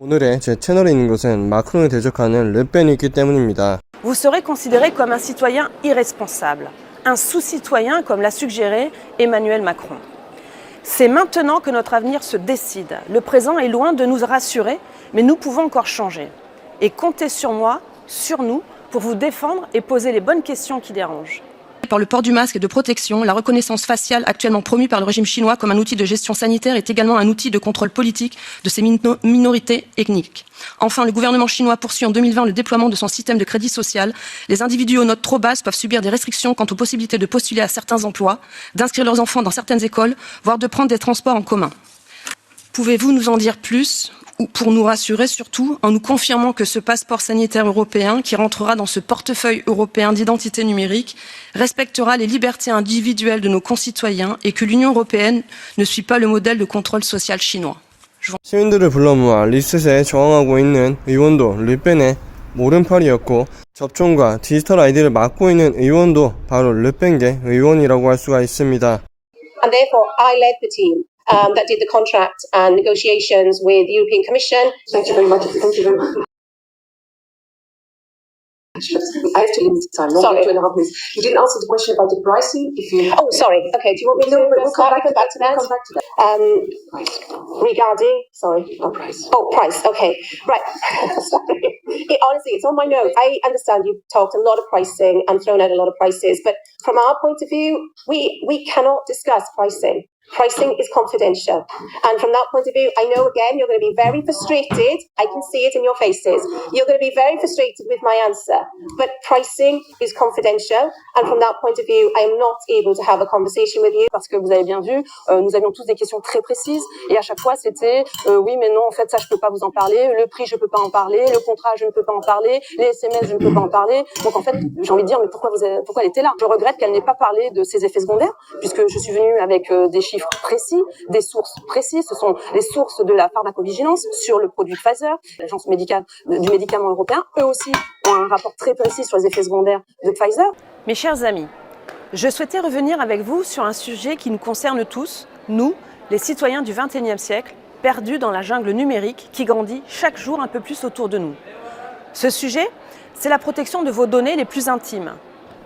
오늘의 제 채널에 있는 것은 마크롱을 대적하는 르펜이 있기 때문입니다. Vous serez considéré comme un citoyen irresponsable, un sous-citoyen comme l'a suggéré Emmanuel Macron. C'est maintenant que notre avenir se décide. Le présent est loin de nous rassurer, mais nous pouvons encore changer. Et comptez sur moi, sur nous, pour vous défendre et poser les bonnes questions qui dérangent. Par le port du masque et de protection, la reconnaissance faciale actuellement promue par le régime chinois comme un outil de gestion sanitaire est également un outil de contrôle politique de ces minorités ethniques. Enfin, le gouvernement chinois poursuit en 2020 le déploiement de son système de crédit social. Les individus aux notes trop basses peuvent subir des restrictions quant aux possibilités de postuler à certains emplois, d'inscrire leurs enfants dans certaines écoles, voire de prendre des transports en commun. Pouvez-vous nous en dire plus, ou pour nous rassurer surtout, en nous confirmant que ce passeport sanitaire européen, qui rentrera dans ce portefeuille européen d'identité numérique, respectera les libertés individuelles de nos concitoyens et que l'Union européenne ne suit pas le modèle de contrôle social chinois? 시민들을 불러 모아 리셋에 저항하고 있는 의원도 르펜의 오른팔이었고 접종과 디지털 아이디를 막고 있는 의원도 바로 르펜계 의원이라고 할 수가 있습니다. And therefore, I led the team that did the contract and negotiations with the European Commission. Thank you very much. Thank you very much. I have to limit the time. Sorry. 2.5 minutes. You didn't answer the question about the pricing. Oh, sorry. Okay, do you want me to we'll come back to that. Come back to that. Regarding, sorry. Price. Oh, price. Okay, right. Sorry. Honestly, it's on my notes. I understand you've talked a lot of pricing and thrown out a lot of prices, but from our point of view, we cannot discuss pricing. Pricing is confidential. And from that point of view, I know, again, you're going to be very frustrated. I can see it in your faces. You're going to be very frustrated with my answer. But pricing is confidential. And from that point of view, I am not able to have a conversation with you. Parce que vous avez bien vu, nous avions tous des questions très précises et à chaque fois c'était oui mais non en fait ça je peux pas vous en parler, le prix je peux pas en parler, le contrat je ne peux pas en parler, les SMS je ne peux pas en parler. Donc en fait j'ai envie de dire mais pourquoi elle était là? Je regrette qu'elle n'ait pas parlé de ses effets secondaires puisque je suis venue avec des chiffres précis, des sources précises. Ce sont les sources de la pharmacovigilance sur le produit Pfizer, l'agence médicale du médicament européen. Eux aussi ont un rapport très précis sur les effets secondaires de Pfizer. Mes chers amis, je souhaitais revenir avec vous sur un sujet qui nous concerne tous, nous, les citoyens du XXIe siècle, perdus dans la jungle numérique qui grandit chaque jour un peu plus autour de nous. Ce sujet, c'est la protection de vos données les plus intimes.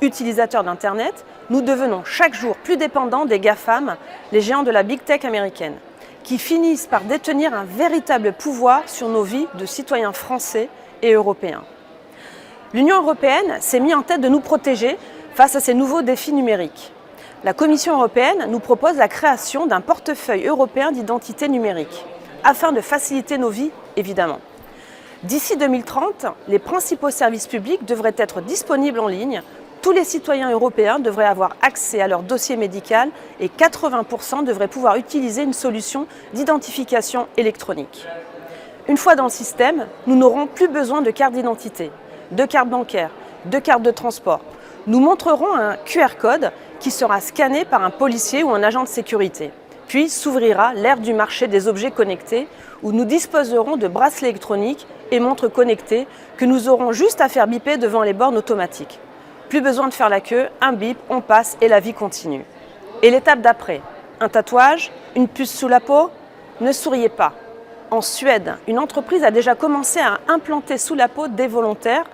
Utilisateurs d'Internet, nous devenons chaque jour plus dépendants des GAFAM, les géants de la Big Tech américaine, qui finissent par détenir un véritable pouvoir sur nos vies de citoyens français et européens. L'Union européenne s'est mise en tête de nous protéger face à ces nouveaux défis numériques. La Commission européenne nous propose la création d'un portefeuille européen d'identité numérique, afin de faciliter nos vies, évidemment. D'ici 2030, les principaux services publics devraient être disponibles en ligne. Tous les citoyens européens devraient avoir accès à leur dossier médical et 80% devraient pouvoir utiliser une solution d'identification électronique. Une fois dans le système, nous n'aurons plus besoin de carte d'identité, de carte bancaire, de carte de transport. Nous montrerons un QR code qui sera scanné par un policier ou un agent de sécurité. Puis s'ouvrira l'ère du marché des objets connectés où nous disposerons de bracelets électroniques et montres connectées que nous aurons juste à faire biper devant les bornes automatiques. Plus besoin de faire la queue, un bip, on passe et la vie continue. Et l'étape d'après, un tatouage, une puce sous la peau? Ne souriez pas. En Suède, une entreprise a déjà commencé à implanter sous la peau des volontaires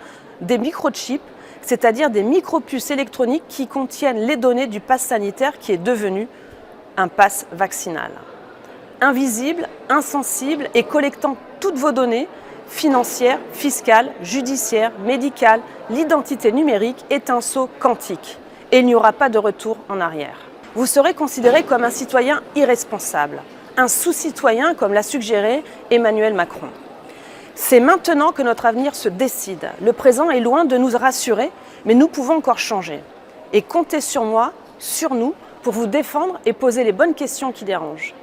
des microchips, c'est-à-dire des micropuces électroniques qui contiennent les données du pass sanitaire qui est devenu un pass vaccinal. Invisible, insensible et collectant toutes vos données, financières, fiscales, judiciaires, médicales, l'identité numérique est un saut quantique et il n'y aura pas de retour en arrière. Vous serez considéré comme un citoyen irresponsable, un sous-citoyen comme l'a suggéré Emmanuel Macron. C'est maintenant que notre avenir se décide. Le présent est loin de nous rassurer, mais nous pouvons encore changer. Et comptez sur moi, sur nous, pour vous défendre et poser les bonnes questions qui dérangent.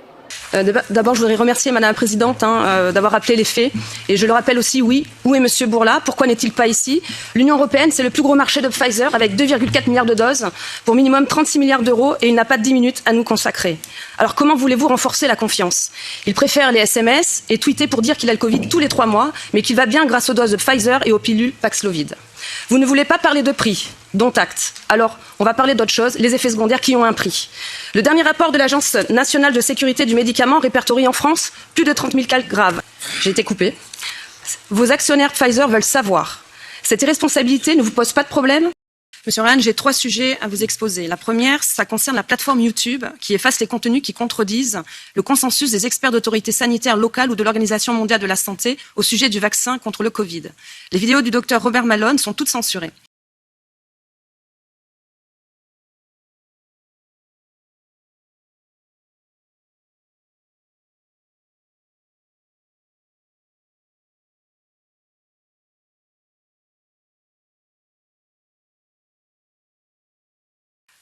D'abord, je voudrais remercier Madame la Présidente d'avoir rappelé les faits. Et je le rappelle aussi, oui, où est Monsieur Bourla? Pourquoi n'est-il pas ici? L'Union européenne, c'est le plus gros marché de Pfizer avec 2,4 milliards de doses pour minimum 36 milliards d'euros et il n'a pas 10 minutes à nous consacrer. Alors comment voulez-vous renforcer la confiance? Il préfère les SMS et tweeter pour dire qu'il a le Covid tous les 3 mois, mais qu'il va bien grâce aux doses de Pfizer et aux pilules Paxlovid. Vous ne voulez pas parler de prix, dont acte. Alors, on va parler d'autre chose, les effets secondaires qui ont un prix. Le dernier rapport de l'Agence nationale de sécurité du médicament répertorie en France plus de 30 000 cas graves. J'ai été coupée. Vos actionnaires Pfizer veulent savoir. Cette irresponsabilité ne vous pose pas de problème ? Monsieur Ryan, j'ai 3 sujets à vous exposer. La première, ça concerne la plateforme YouTube qui efface les contenus qui contredisent le consensus des experts d'autorités sanitaires locales ou de l'Organisation mondiale de la santé au sujet du vaccin contre le Covid. Les vidéos du docteur Robert Malone sont toutes censurées.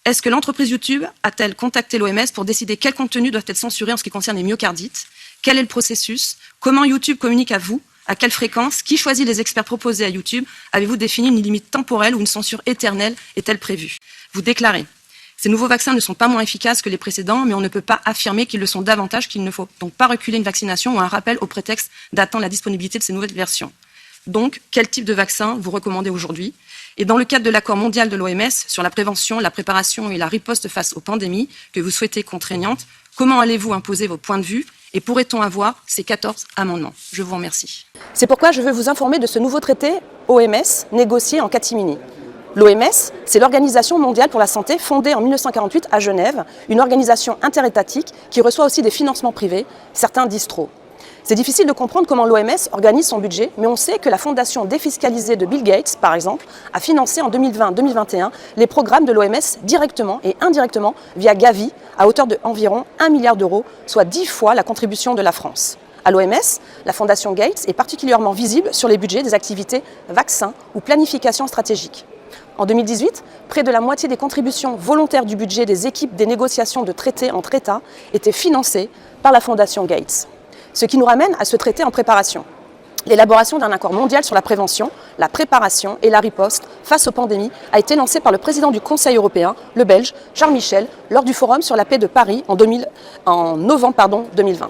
Est-ce que l'entreprise YouTube a-t-elle contacté l'OMS pour décider quels contenus doivent être censurés en ce qui concerne les myocardites ? Quel est le processus ? Comment YouTube communique à vous ? À quelle fréquence ? Qui choisit les experts proposés à YouTube ? Avez-vous défini une limite temporelle ou une censure éternelle est-elle prévue ? Vous déclarez : ces nouveaux vaccins ne sont pas moins efficaces que les précédents, mais on ne peut pas affirmer qu'ils le sont davantage, qu'il ne faut donc pas reculer une vaccination ou un rappel au prétexte d'attendre la disponibilité de ces nouvelles versions. Donc, quel type de vaccin vous recommandez aujourd'hui ? Et dans le cadre de l'accord mondial de l'OMS sur la prévention, la préparation et la riposte face aux pandémies, que vous souhaitez contraignantes, comment allez-vous imposer vos points de vue et pourrait-on avoir ces 14 amendements ? Je vous remercie. C'est pourquoi je veux vous informer de ce nouveau traité OMS négocié en catimini. L'OMS, c'est l'Organisation mondiale pour la santé fondée en 1948 à Genève, une organisation interétatique qui reçoit aussi des financements privés, certains disent trop. C'est difficile de comprendre comment l'OMS organise son budget, mais on sait que la fondation défiscalisée de Bill Gates, par exemple, a financé en 2020-2021 les programmes de l'OMS directement et indirectement via Gavi à hauteur d'environ 1 milliard d'euros, soit 10 fois la contribution de la France. À l'OMS, la fondation Gates est particulièrement visible sur les budgets des activités vaccins ou planification stratégique. En 2018, près de la moitié des contributions volontaires du budget des équipes des négociations de traités entre États étaient financées par la fondation Gates. Ce qui nous ramène à ce traité en préparation. L'élaboration d'un accord mondial sur la prévention, la préparation et la riposte face aux pandémies a été lancée par le président du Conseil européen, le Belge, Charles Michel, lors du Forum sur la paix de Paris en novembre 2020.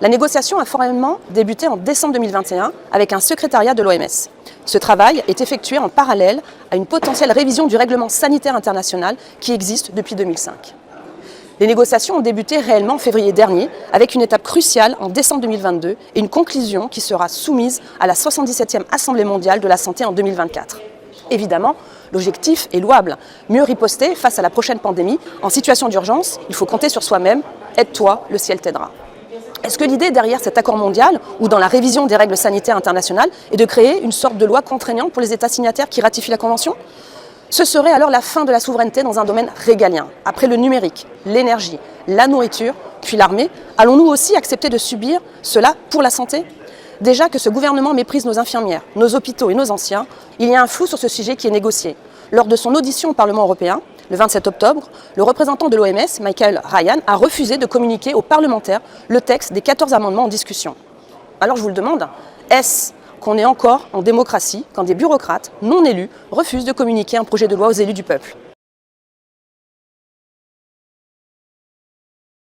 La négociation a formellement débuté en décembre 2021 avec un secrétariat de l'OMS. Ce travail est effectué en parallèle à une potentielle révision du règlement sanitaire international qui existe depuis 2005. Les négociations ont débuté réellement en février dernier, avec une étape cruciale en décembre 2022 et une conclusion qui sera soumise à la 77e Assemblée mondiale de la santé en 2024. Évidemment, l'objectif est louable. Mieux riposter face à la prochaine pandémie. En situation d'urgence, il faut compter sur soi-même. Aide-toi, le ciel t'aidera. Est-ce que l'idée derrière cet accord mondial, ou dans la révision des règles sanitaires internationales, est de créer une sorte de loi contraignante pour les États signataires qui ratifient la Convention ? Ce serait alors la fin de la souveraineté dans un domaine régalien. Après le numérique, l'énergie, la nourriture, puis l'armée, allons-nous aussi accepter de subir cela pour la santé ? Déjà que ce gouvernement méprise nos infirmières, nos hôpitaux et nos anciens, il y a un flou sur ce sujet qui est négocié. Lors de son audition au Parlement européen, le 27 octobre, le représentant de l'OMS, Michael Ryan, a refusé de communiquer aux parlementaires le texte des 14 amendements en discussion. Alors je vous le demande, est-ce qu'on est encore en démocratie quand des bureaucrates non élus refusent de communiquer un projet de loi aux élus du peuple ?